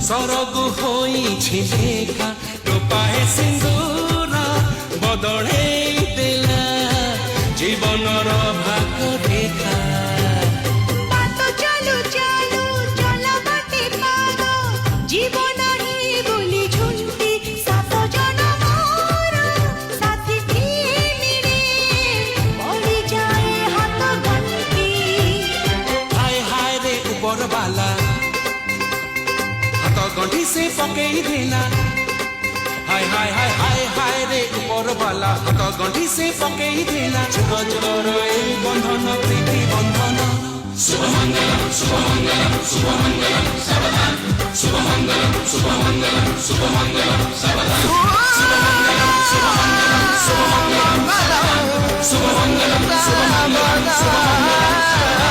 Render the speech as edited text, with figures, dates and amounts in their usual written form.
ସରଗୁ ହୋଇଛି ଲେଖା ଟୋପାଏ ସିନ୍ଦୁର ବଦଳେଇ ଦେଲା ଜୀବନର ଭାଗ ରେଖା। ବାଟ ଚାଲୁ ଚାଲୁ ଚଲ ବାଟେ ପାର ଜୀବନ ହିଁ ବୋଲି ଝୁଣ୍ଟି ସାତ ଜନମର ସାଥୀ କିଏ ମିଳେ ପଡ଼ିଯାଏ ହାତ ଗଣ୍ଠି। ହାୟ ହାୟ ରେ ଉପର ବାଲା ହାତ ଗଣ୍ଠି ସେ ପକେଇ ଦେଲା। ହାୟ ହାୟ ହାୟ ହାୟ ହାୟ ରେ ଉପର ବାଲା ହାତ ଗଣ୍ଠି ସେ ପକେଇ ଦେଲା। ଯୁଗ ଯୁଗର ଏଇ ବନ୍ଧନ ପ୍ରୀତି ବନ୍ଧନ। ଶୁଭମଙ୍ଗଲମ୍ ଶୁଭମଙ୍ଗଲମ୍ ଶୁଭମଙ୍ଗଲମ୍ ସାବଧାନ ଶୁଭମଙ୍ଗଲମ୍ ଶୁଭମଙ୍ଗଲମ୍ ଶୁଭମଙ୍ଗଲମ୍ ସାବଧାନ ଶୁଭମଙ୍ଗଲମ୍ ଶୁଭମଙ୍ଗଲମ୍ ଶୁଭମଙ୍ଗଲମ୍ ଶୁଭମଙ୍ଗଲମ୍ ଶୁଭମଙ୍ଗଲମ୍ ଶୁଭମଙ୍ଗଲମ୍।